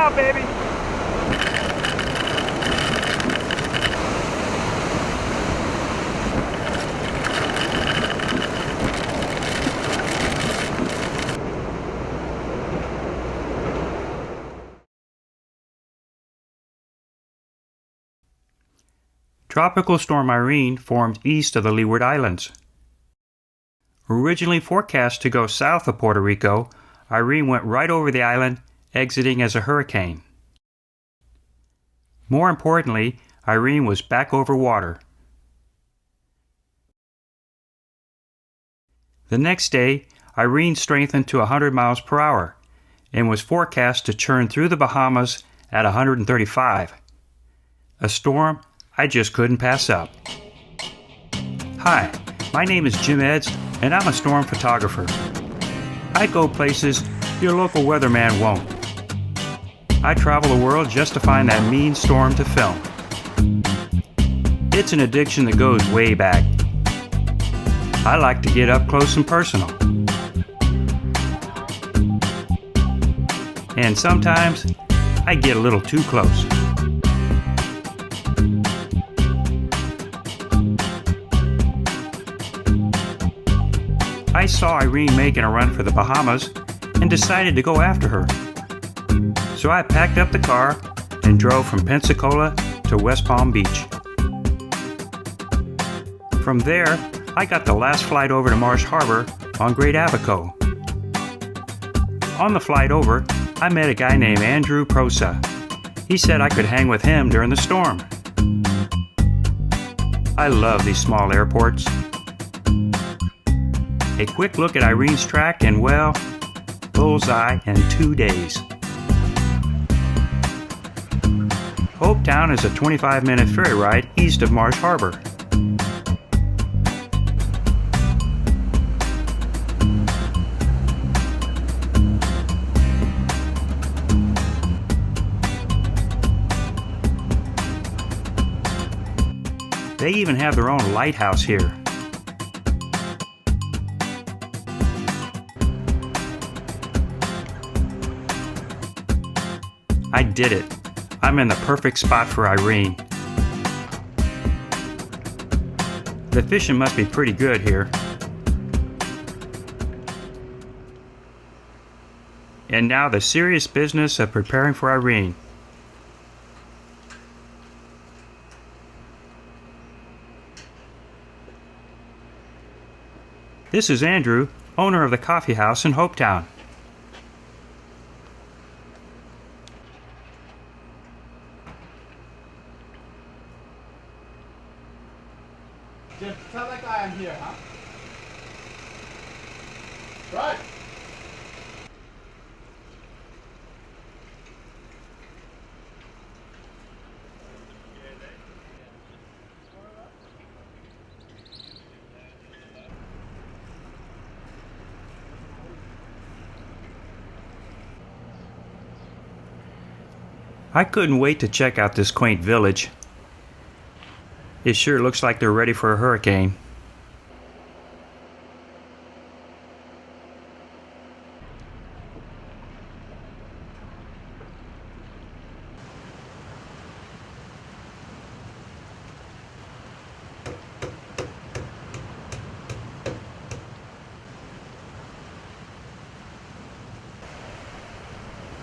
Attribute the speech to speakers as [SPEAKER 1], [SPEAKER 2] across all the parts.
[SPEAKER 1] out, baby. Tropical Storm Irene formed east of the Leeward Islands. Originally forecast to go south of Puerto Rico, Irene went right over the island, exiting as a hurricane. More importantly, Irene was back over water. The next day, Irene strengthened to 100 miles per hour and was forecast to churn through the Bahamas at 135. A storm I just couldn't pass up. Hi, my name is Jim Edds, and I'm a storm photographer. I go places your local weatherman won't. I travel the world just to find that mean storm to film. It's an addiction that goes way back. I like to get up close and personal. And sometimes I get a little too close. I saw Irene making a run for the Bahamas and decided to go after her. So I packed up the car and drove from Pensacola to West Palm Beach. From there, I got the last flight over to Marsh Harbor on Great Abaco. On the flight over, I met a guy named Andrew Prosa. He said I could hang with him during the storm. I love these small airports. A quick look at Irene's track and, well, bullseye in 2 days. Hope Town is a 25-minute ferry ride east of Marsh Harbor. They even have their own lighthouse here. I did it. I'm in the perfect spot for Irene. The fishing must be pretty good here. And now the serious business of preparing for Irene. This is Andrew, owner of the coffee house in Hope Town.
[SPEAKER 2] Jim, tell that guy I'm here, huh? Right.
[SPEAKER 1] I couldn't wait to check out this quaint village. It sure looks like they're ready for a hurricane.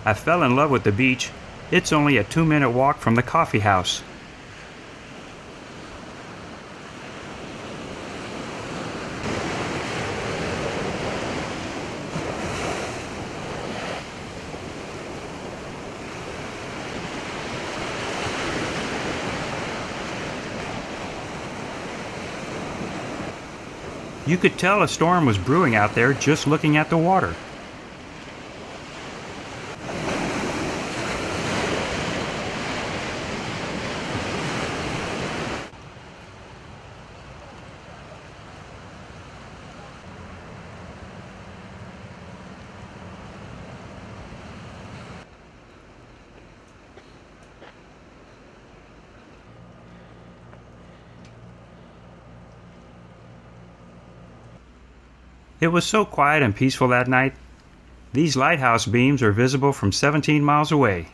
[SPEAKER 1] I fell in love with the beach. It's only a 2-minute walk from the coffee house. You could tell a storm was brewing out there just looking at the water. It was so quiet and peaceful that night. These lighthouse beams are visible from 17 miles away.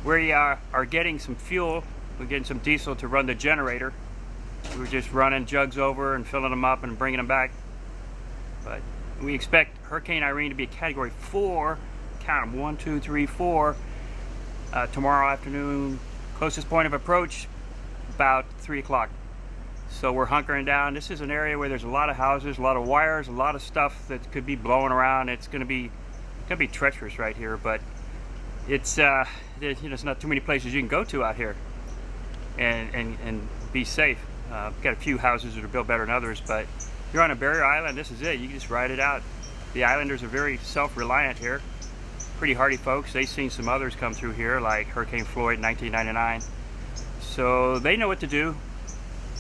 [SPEAKER 1] We are getting some fuel. We're getting some diesel to run the generator. We're just running jugs over and filling them up and bringing them back. But we expect Hurricane Irene to be a Category 4. Count them, 1, 2, 3, 4. Tomorrow afternoon, closest point of approach, about 3 o'clock. So we're hunkering down. This is an area where there's a lot of houses, a lot of wires, a lot of stuff that could be blowing around. It's gonna be treacherous right here, but it's there's not too many places you can go to out here and be safe. Got a few houses that are built better than others, but you're on a barrier island. This is it. You can just ride it out. The islanders are very self-reliant here. Pretty hardy folks. They've seen some others come through here, like Hurricane Floyd in 1999. So they know what to do.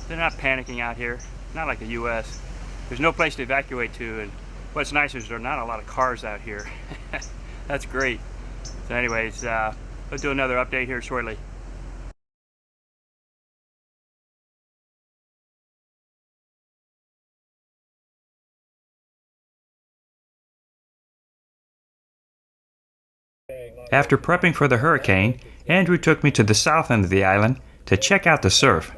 [SPEAKER 1] They're not panicking out here. Not like the U.S. There's no place to evacuate to, and what's nice is there are not a lot of cars out here. That's great. So anyways, we'll do another update here shortly. After prepping for the hurricane, Andrew took me to the south end of the island to check out the surf.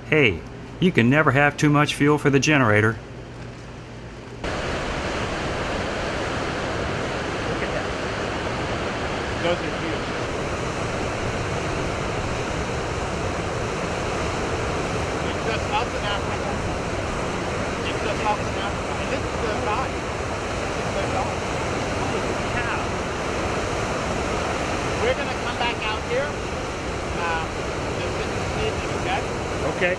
[SPEAKER 1] Hey, you can never have too much fuel for the generator.
[SPEAKER 2] Look at that. Those are huge. It's just us in Africa. It's just us in Africa. And this is the guy. This is the guy. Holy cow. We're going to come back out here this evening, okay?
[SPEAKER 1] Okay.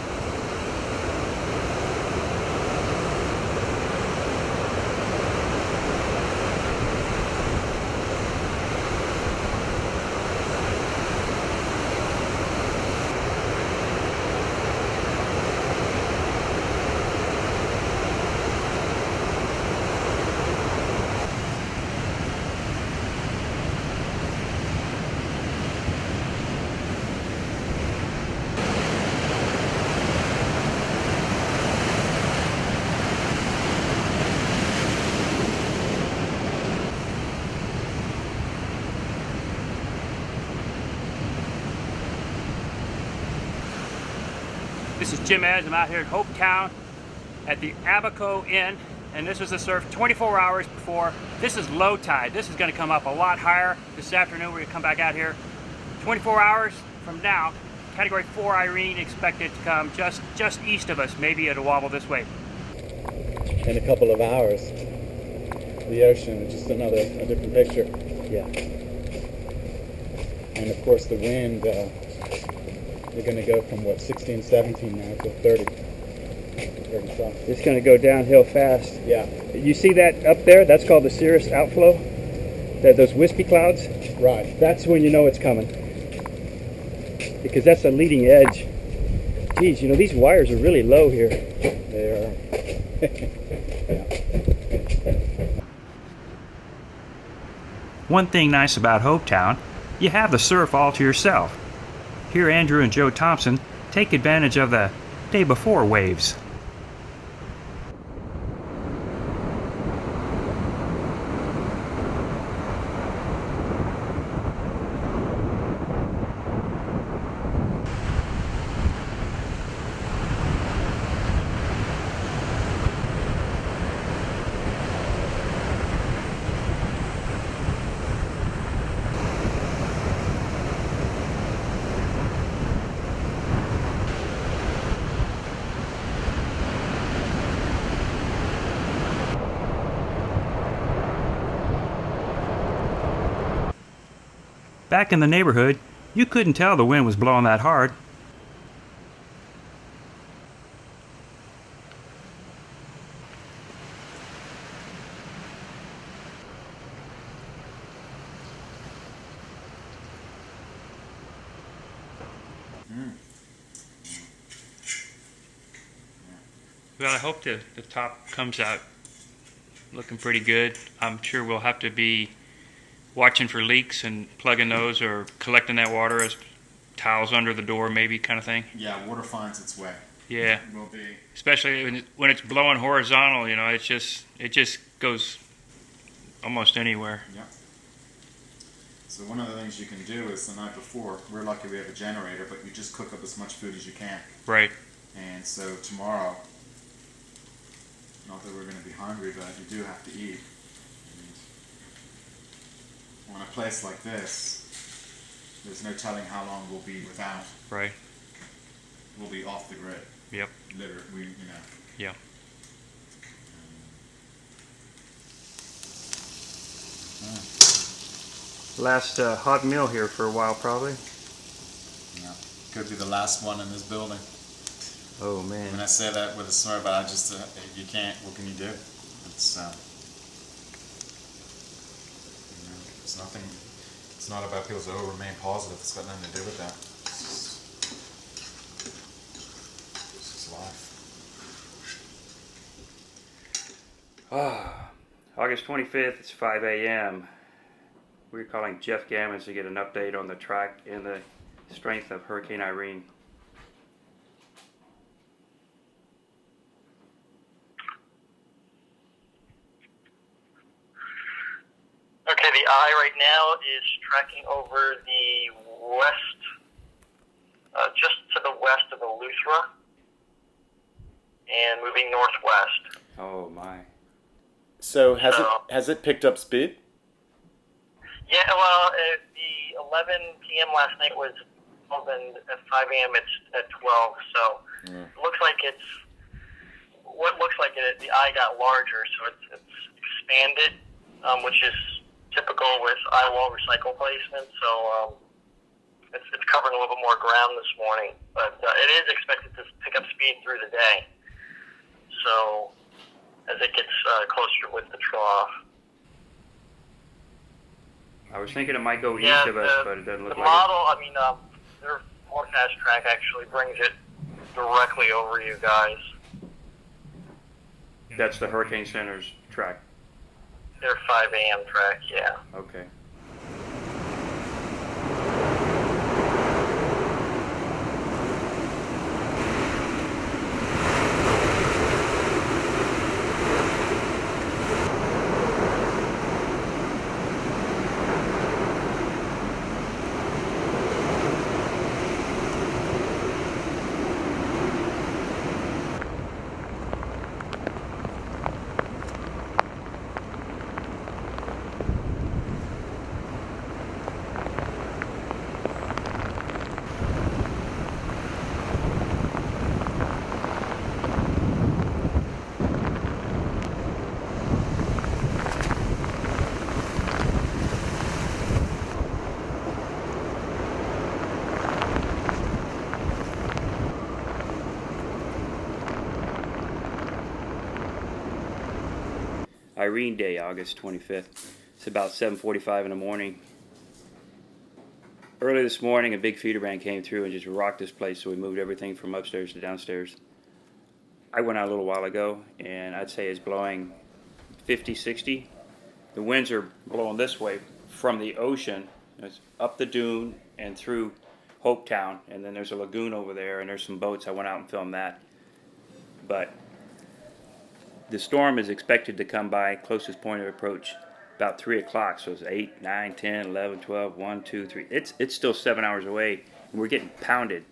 [SPEAKER 1] This is Jim Edds. I'm out here at Hope Town at the Abaco Inn, and this is the surf 24 hours before. This is low tide. This is going to come up a lot higher this afternoon. We're going to come back out here 24 hours from now. Category 4 Irene expected to come just east of us. Maybe it'll wobble this way.
[SPEAKER 3] In a couple of hours, the ocean, just a different picture.
[SPEAKER 1] Yeah.
[SPEAKER 3] And of course the wind, they're going to go from what, 16, 17 now to 30. 30 south.
[SPEAKER 1] It's going to go downhill fast.
[SPEAKER 3] Yeah.
[SPEAKER 1] You see that up there? That's called the cirrus outflow. Those wispy clouds.
[SPEAKER 3] Right.
[SPEAKER 1] That's when you know it's coming. Because that's the leading edge. Geez, you know, these wires are really low here.
[SPEAKER 3] They are.
[SPEAKER 1] One thing nice about Hope Town, you have the surf all to yourself. Here Andrew and Joe Thompson take advantage of the day before waves. Back in the neighborhood, you couldn't tell the wind was blowing that hard. Well, I hope the top comes out looking pretty good. I'm sure we'll have to be watching for leaks and plugging those or collecting that water as towels under the door, maybe, kind of thing.
[SPEAKER 4] Yeah, water finds its way.
[SPEAKER 1] Yeah.
[SPEAKER 4] Will be.
[SPEAKER 1] Especially when it's blowing horizontal, it just goes almost anywhere.
[SPEAKER 4] Yeah. So one of the things you can do is the night before, we're lucky we have a generator, but you just cook up as much food as you can.
[SPEAKER 1] Right.
[SPEAKER 4] And so tomorrow, not that we're going to be hungry, but you do have to eat. And on a place like this, there's no telling how long we'll be without.
[SPEAKER 1] Right.
[SPEAKER 4] We'll be off the grid.
[SPEAKER 1] Yep.
[SPEAKER 4] Literally,
[SPEAKER 1] Yeah. Last hot meal here for a while, probably.
[SPEAKER 4] Yeah. Could be the last one in this building.
[SPEAKER 1] Oh man.
[SPEAKER 4] When I say that with a smirk, but I just, you can't, what can you do? It's nothing, it's not about people to remain positive. It's got nothing to do with that. It's just life.
[SPEAKER 1] August 25th, it's 5 a.m. We're calling Jeff Gammons to get an update on the track and the strength of Hurricane Irene.
[SPEAKER 5] Okay, the eye right now is tracking over the west, just to the west of Eleuthera, and moving northwest.
[SPEAKER 1] Oh my.
[SPEAKER 6] So has it picked up speed?
[SPEAKER 5] Yeah, well, the 11 p.m. last night was 12, and at 5 a.m. it's at 12. So it looks like the eye got larger, so it's expanded, which is typical with eye wall recycle placement. So it's covering a little bit more ground this morning, but it is expected to pick up speed through the day. So as it gets closer with the trough.
[SPEAKER 1] I was thinking it might go
[SPEAKER 5] Yeah,
[SPEAKER 1] east of us, but it doesn't look
[SPEAKER 5] the
[SPEAKER 1] like
[SPEAKER 5] model, their forecast track actually brings it directly over you guys.
[SPEAKER 1] it. That's the Hurricane Center's track.
[SPEAKER 5] Their 5 a.m. track, yeah.
[SPEAKER 1] Okay. Irene Day, August 25th. It's about 7:45 in the morning. Early this morning, a big feeder band came through and just rocked this place, so we moved everything from upstairs to downstairs. I went out a little while ago, and I'd say it's blowing 50, 60. The winds are blowing this way from the ocean. It's up the dune and through Hope Town, and then there's a lagoon over there, and there's some boats. I went out and filmed that. But the storm is expected to come by, closest point of approach, about 3 o'clock. So it's 8, 9, 10, 11, 12, 1, 2, 3. It's still 7 hours away, and we're getting pounded.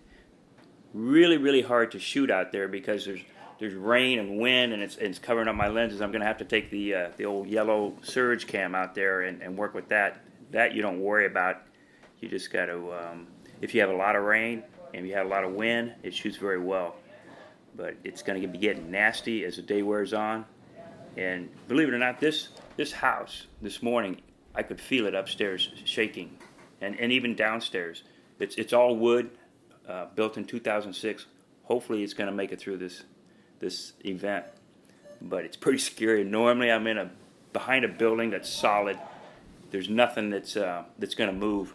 [SPEAKER 1] Really, really hard to shoot out there because there's rain and wind, and it's covering up my lenses. I'm going to have to take the old yellow surge cam out there and work with that. That you don't worry about. You just got to, if you have a lot of rain and you have a lot of wind, it shoots very well. But it's going to be getting nasty as the day wears on. And believe it or not, this house this morning, I could feel it upstairs shaking, and even downstairs. It's all wood, built in 2006. Hopefully, it's going to make it through this event. But it's pretty scary. Normally, I'm behind a building that's solid. There's nothing that's going to move,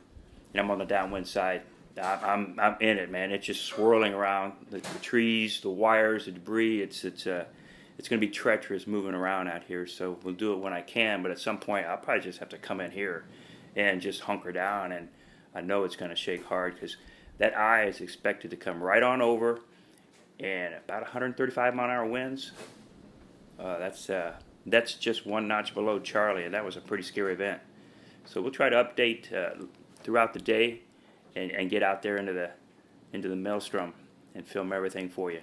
[SPEAKER 1] and I'm on the downwind side. I'm in it, man. It's just swirling around the trees, the wires, the debris. It's going to be treacherous moving around out here. So we'll do it when I can. But at some point, I'll probably just have to come in here and just hunker down. And I know it's going to shake hard because that eye is expected to come right on over, and about 135 mile an hour winds. That's just one notch below Charlie, and that was a pretty scary event. So we'll try to update throughout the day. And get out there into the maelstrom and film everything for you.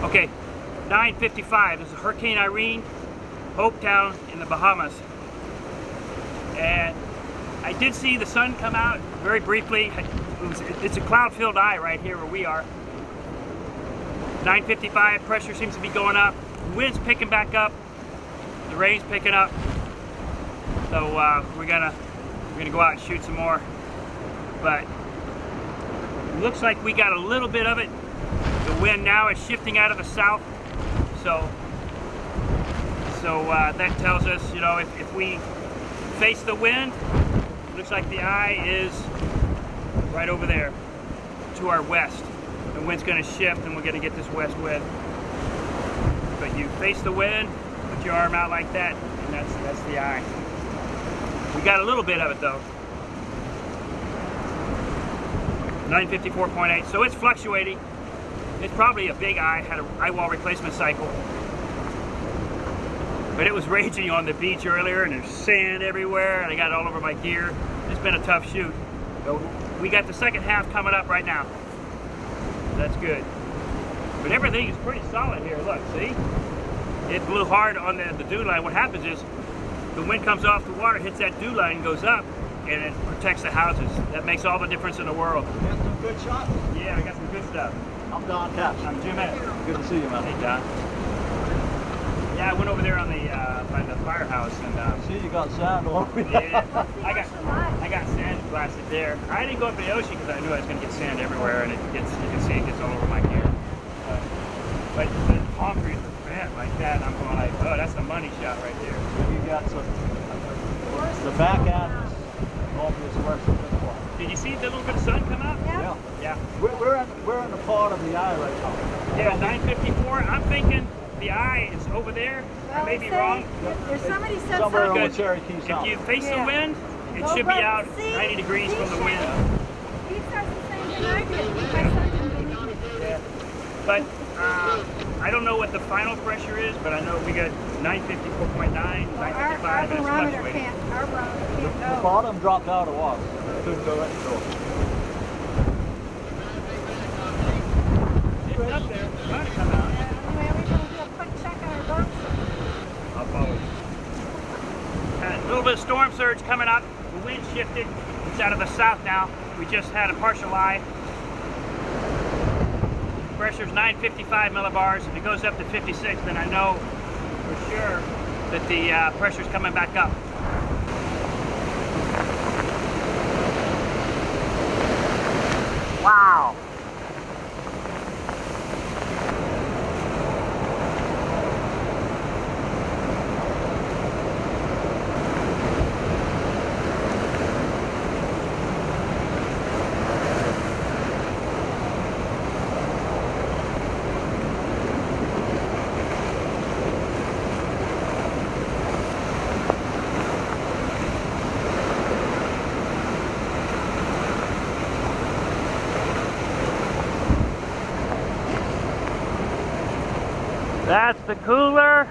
[SPEAKER 1] Okay, 9:55. This is Hurricane Irene, Hope Town in the Bahamas. And I did see the sun come out very briefly. It's a cloud-filled eye right here where we are. 9:55, pressure seems to be going up. The wind's picking back up. The rain's picking up. So we're gonna go out and shoot some more. But it looks like we got a little bit of it. The wind now is shifting out of the south. So that tells us, you know, if we face the wind, it looks like the eye is right over there to our west. The wind's going to shift and we're going to get this west wind. But you face the wind, put your arm out like that, and that's the eye. We got a little bit of it though. 954.8, so it's fluctuating. It's probably a big eye, had an eye wall replacement cycle. But it was raging on the beach earlier, and there's sand everywhere, and I got it all over my gear. It's been a tough shoot. But we got the second half coming up right now. That's good. But everything is pretty solid here. Look, see? It blew hard on the dew line. What happens is the wind comes off the water, hits that dew line, goes up, and it protects the houses. That makes all the difference in the world.
[SPEAKER 7] You got some good shots?
[SPEAKER 1] Yeah, I got some good stuff.
[SPEAKER 7] I'm Don Capps.
[SPEAKER 1] I'm Jim Edds.
[SPEAKER 7] Good to see you, man.
[SPEAKER 1] Hey, Don. Yeah, I went over there on the by the firehouse and
[SPEAKER 7] See, you got sand all over you.
[SPEAKER 1] yeah, I got sand blasted there. I didn't go up to the ocean because I knew I was going to get sand everywhere, and you can see it gets all over my gear. But the concrete is bent like that, and I'm going like, oh, that's a money shot right there.
[SPEAKER 7] You got some. The back end is always worse than this one.
[SPEAKER 1] Did you see the little bit of sun come out?
[SPEAKER 7] Yeah.
[SPEAKER 1] Yeah.
[SPEAKER 7] We're in the part of the eye right now.
[SPEAKER 1] Yeah, 954. I'm thinking the eye is over there. I may be wrong.
[SPEAKER 8] There's somebody said
[SPEAKER 7] Somewhere
[SPEAKER 8] something.
[SPEAKER 7] on Cherokee Sound.
[SPEAKER 1] If you face the
[SPEAKER 8] Yeah.
[SPEAKER 1] wind, it
[SPEAKER 8] Go
[SPEAKER 1] should be
[SPEAKER 8] back.
[SPEAKER 1] out
[SPEAKER 8] See?
[SPEAKER 1] 90 degrees from the wind.
[SPEAKER 8] He says the same thing I did. My son didn't believe me.
[SPEAKER 1] Yeah. But I don't know what the final pressure is, but I know we got 954.9, 955,
[SPEAKER 8] Our
[SPEAKER 1] and it's
[SPEAKER 8] barometer
[SPEAKER 1] fluctuating.
[SPEAKER 8] can't. Our barometer can't
[SPEAKER 7] The
[SPEAKER 8] go.
[SPEAKER 7] bottom dropped out of water. It couldn't go any short.
[SPEAKER 1] It's up there. It's trying to come out.
[SPEAKER 8] Anyway, we're going to do a quick check on our boats.
[SPEAKER 1] I'll follow you. A little bit of storm surge coming up. The wind shifted. It's out of the south now. We just had a partial eye. Pressure's 955 millibars. If it goes up to 56, then I know for sure that the pressure's coming back up. Wow. That's the cooler.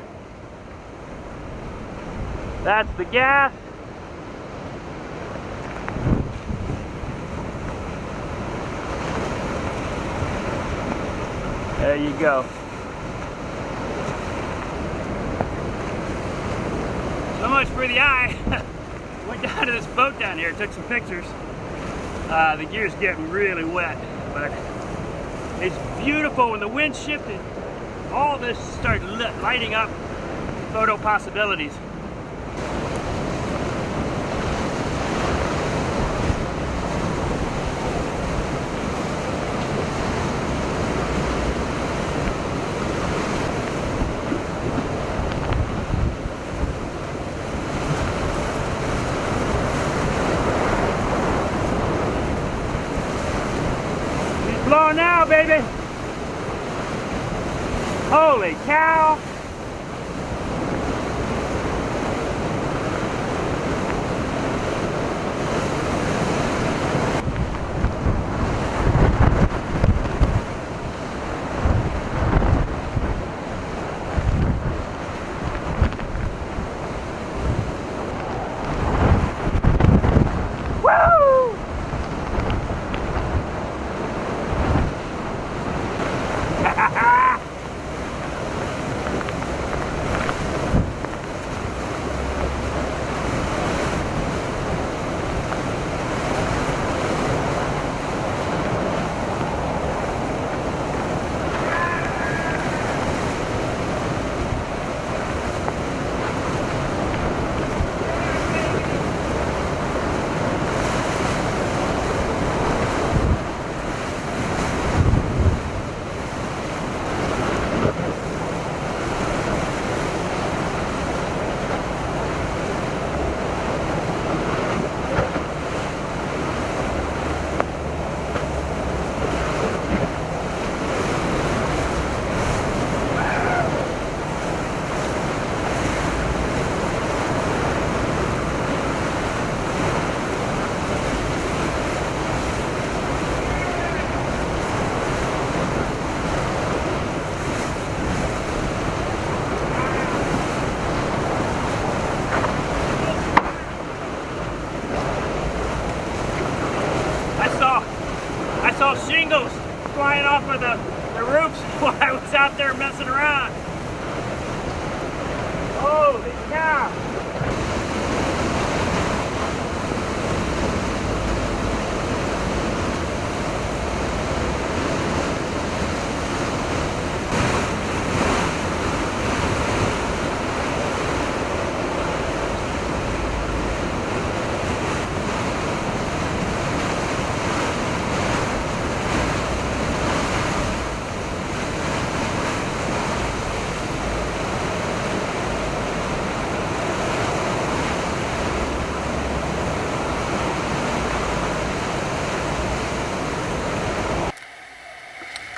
[SPEAKER 1] That's the gas. There you go. So much for the eye. Went down to this boat down here, took some pictures. The gear's getting really wet, but it's beautiful when the wind shifted. All this started lighting up photo possibilities. He's blowing now, baby. Holy cow! Woo! why I was out there messing around. Holy cow!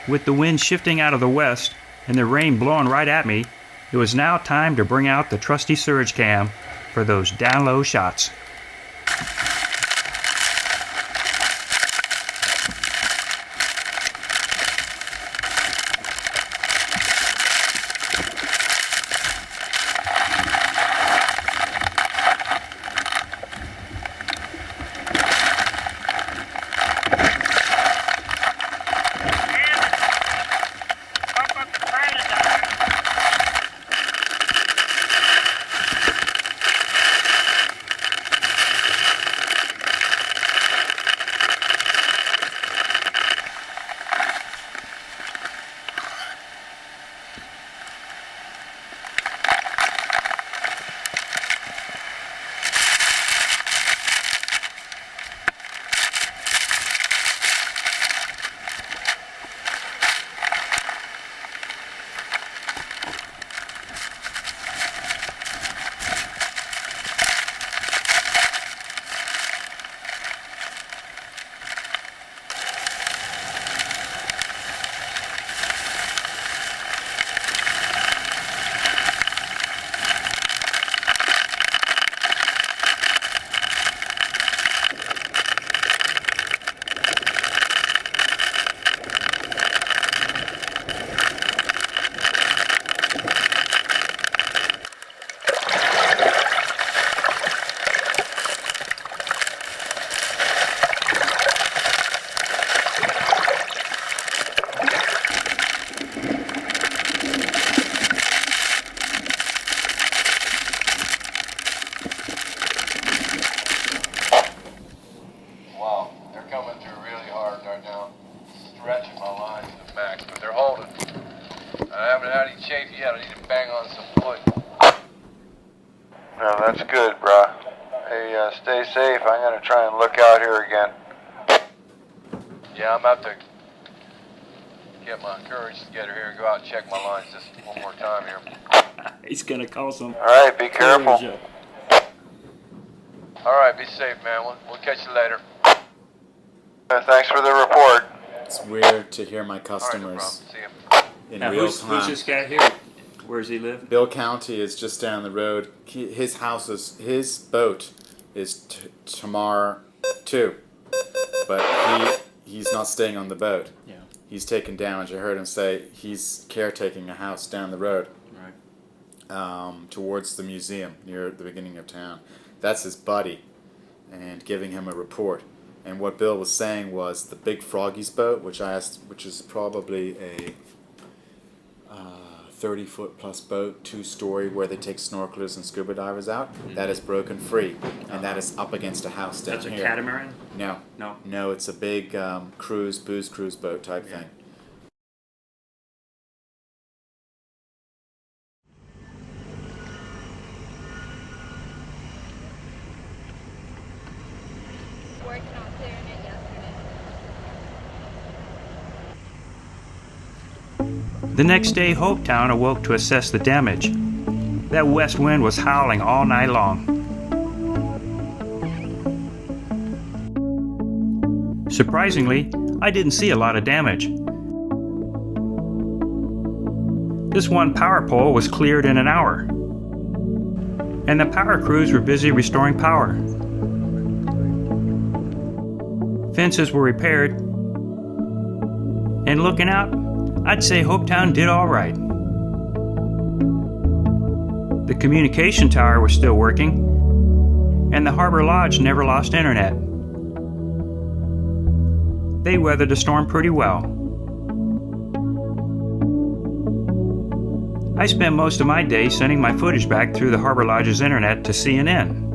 [SPEAKER 1] With the wind shifting out of the west and the rain blowing right at me, it was now time to bring out the trusty surge cam for those down low shots.
[SPEAKER 9] No, that's good, brah. Hey, stay safe. I'm gonna try and look out here again.
[SPEAKER 10] Yeah, I'm about to get my courage together here and go out and check my lines just one more time here.
[SPEAKER 1] He's gonna call some.
[SPEAKER 9] All right, be careful.
[SPEAKER 10] All right, be safe, man. We'll catch you later.
[SPEAKER 9] Thanks for the report.
[SPEAKER 6] It's weird to hear my
[SPEAKER 10] All right,
[SPEAKER 6] customers
[SPEAKER 10] no problem. See you.
[SPEAKER 6] in
[SPEAKER 1] Now,
[SPEAKER 6] real
[SPEAKER 1] who's
[SPEAKER 6] time.
[SPEAKER 1] this guy here? Where does he live?
[SPEAKER 6] Bill County is just down the road. His boat is Tamar 2, but he's not staying on the boat.
[SPEAKER 1] Yeah.
[SPEAKER 6] He's taken damage. I heard him say he's caretaking a house down the road,
[SPEAKER 1] Right.
[SPEAKER 6] towards the museum near the beginning of town. That's his buddy, and giving him a report. And what Bill was saying was the Big Froggy's boat, which is probably a 30-foot plus boat, 2-story, where they take snorkelers and scuba divers out. That is broken free, and that is up against a house down
[SPEAKER 1] That's a
[SPEAKER 6] here.
[SPEAKER 1] catamaran?
[SPEAKER 6] No,
[SPEAKER 1] No.
[SPEAKER 6] it's a big booze cruise boat type thing.
[SPEAKER 8] Working on clearing it yesterday.
[SPEAKER 1] The next day, Hope Town awoke to assess the damage. That west wind was howling all night long. Surprisingly, I didn't see a lot of damage. This one power pole was cleared in an hour, and the power crews were busy restoring power. Fences were repaired, and looking out, I'd say Hope Town did all right. The communication tower was still working, and the Harbor Lodge never lost internet. They weathered the storm pretty well. I spent most of my day sending my footage back through the Harbor Lodge's internet to CNN.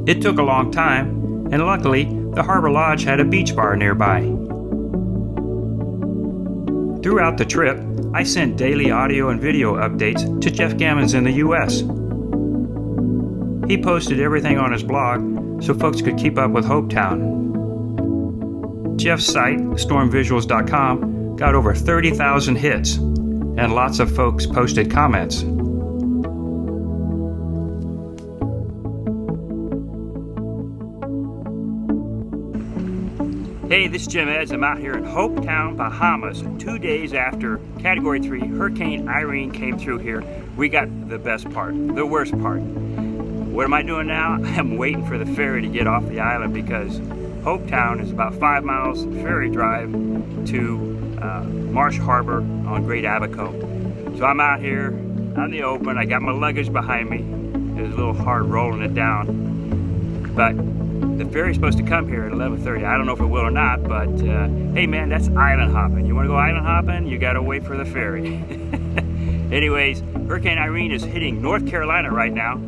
[SPEAKER 1] It took a long time, and luckily, the Harbor Lodge had a beach bar nearby. Throughout the trip, I sent daily audio and video updates to Jeff Gammons in the US. He posted everything on his blog so folks could keep up with Hope Town. Jeff's site, stormvisuals.com, got over 30,000 hits, and lots of folks posted comments. Hey, this is Jim Edds. I'm out here in Hope Town, Bahamas, 2 days after Category 3 Hurricane Irene came through here. We got the best part, the worst part. What am I doing now? I'm waiting for the ferry to get off the island because Hope Town is about 5 miles ferry drive to Marsh Harbor on Great Abaco. So I'm out here out in the open. I got my luggage behind me. It was a little hard rolling it down. But the ferry's supposed to come here at 11:30. I don't know if it will or not, but hey man, that's island hopping. You want to go island hopping? You got to wait for the ferry. Anyways, Hurricane Irene is hitting North Carolina right now.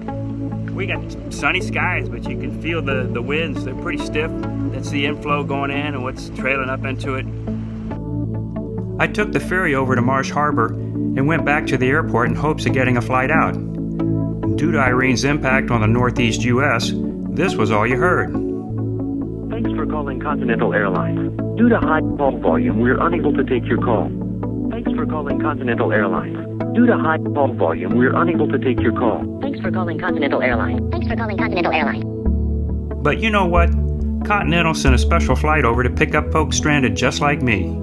[SPEAKER 1] We got sunny skies, but you can feel the winds. They're pretty stiff. That's the inflow going in and what's trailing up into it. I took the ferry over to Marsh Harbor and went back to the airport in hopes of getting a flight out. Due to Irene's impact on the northeast U.S., this was all you heard.
[SPEAKER 11] Thanks for calling Continental Airlines. Due to high call volume, we're unable to take your call. Thanks for calling Continental Airlines. Due to high call volume, we're unable to take your call. Thanks for calling Continental Airlines. Thanks for calling Continental Airlines.
[SPEAKER 1] But you know what? Continental sent a special flight over to pick up folks stranded just like me.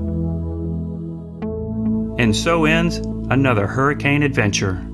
[SPEAKER 1] And so ends another hurricane adventure.